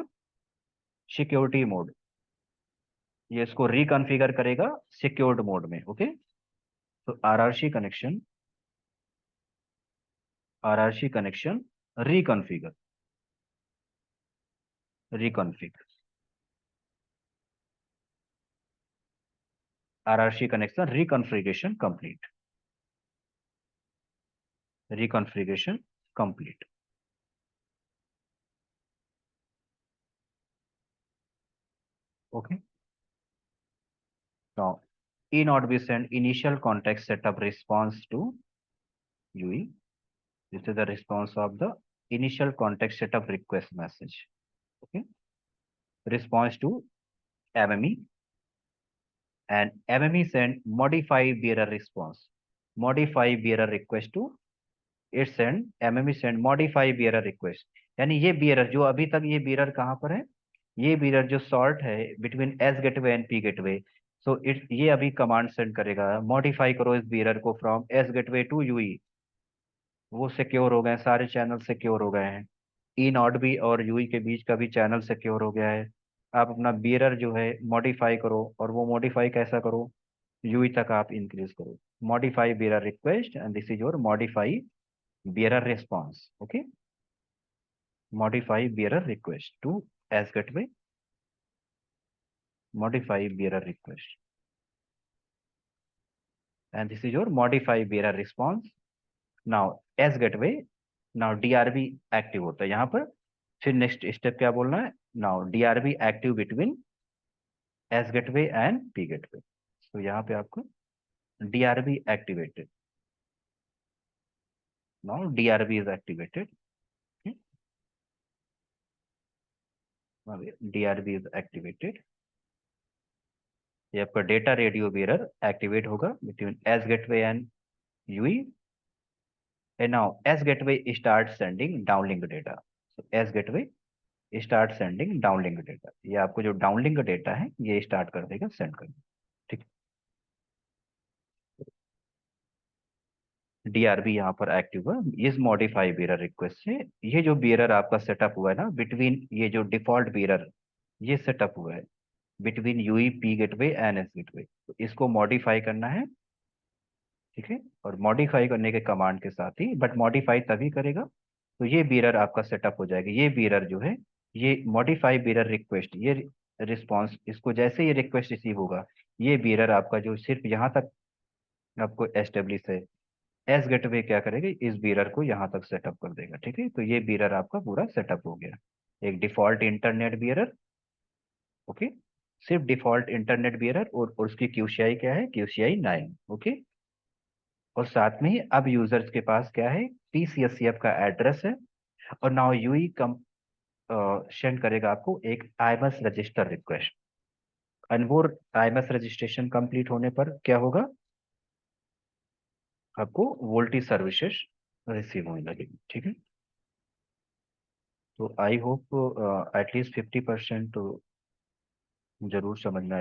security mode. ये इसको रिकॉन्फ़िगर करेगा सिक्योर्ड मोड में। ओके, तो RRC connection reconfigure RRC connection reconfiguration complete. Okay. Now, E not be send initial context setup response to UE. This is the response of the initial context setup request message. Okay. Response to MME, and MME send modify bearer response. Modify bearer request to it send MME send modify bearer request. यानी ये bearer जो अभी तक ये bearer कहाँ पर है, ये bearer जो sort है between S gateway and P gateway, so it ये अभी कमांड सेंड करेगा मॉडिफाई करो इस bearer को from S gateway to UE। वो सिक्योर हो गए, सारे चैनल सिक्योर हो गए हैं, ई नॉट बी और यूई के बीच का भी चैनल सिक्योर हो गया है। आप अपना बियरर जो है मॉडिफाई करो, और वो मॉडिफाई कैसा करो, यूई तक आप इंक्रीज करो। Modify bearer request and this is your modify bearer response. Okay, modify bearer request to S gateway, modify bearer request, and this is your modify bearer response. Now as gateway, now DRB active होता है यहाँ पर। फिर next step क्या बोलना है, now DRB active between S gateway and P gateway. तो यहाँ पे आपको DRB activated, now DRB is activated, DRB is activated. ये आपका डेटा रेडियो बेरर एक्टिवेट होगा between S gateway and UE, and now S gateway start sending downlink data. So S gateway start sending downlink data. ये आपको जो downlink data है ये start कर देगा सेंड करना। ठीक, DRB यहाँ पर एक्टिव है इस मॉडिफाई बेरर रिक्वेस्ट से। ये जो बेरर आपका सेटअप हुआ है ना बिटवीन, ये जो डिफॉल्ट बेरर ये सेटअप हुआ है between UE P gateway and S gateway, तो इसको मॉडिफाई करना है। ठीक है, और मॉडिफाई करने के कमांड के साथ ही, बट मॉडिफाई तभी करेगा तो ये बीरर आपका सेटअप हो जाएगा। ये बीरर जो है ये मॉडिफाई बीरर रिक्वेस्ट, ये रिस्पॉन्स, इसको जैसे ये रिक्वेस्ट रिसीव होगा ये बीरर आपका जो सिर्फ यहाँ तक आपको एस्टेब्लिश है, एस गेटवे क्या करेगा इस बीरर को यहाँ तक सेटअप कर देगा। ठीक है, तो ये बीरर आपका पूरा सेटअप हो गया, एक डिफॉल्ट इंटरनेट बीरर। ओके, सिर्फ डिफॉल्ट इंटरनेट बीरर, और उसकी क्यूसीआई क्या है, क्यूसीआई 9। ओके, और साथ में ही अब यूजर्स के पास क्या है, पीसीएससीएफ का एड्रेस है, और नाउ यूई कम सेंड करेगा आपको एक आईएमएस रजिस्टर रिक्वेस्ट, एंड वो आईएमएस रजिस्ट्रेशन कंप्लीट होने पर क्या होगा, आपको वोल्टी सर्विसेज रिसीव होने लगेगी। ठीक है, तो आई होप एटलीस्ट 50% तो जरूर समझ में आया।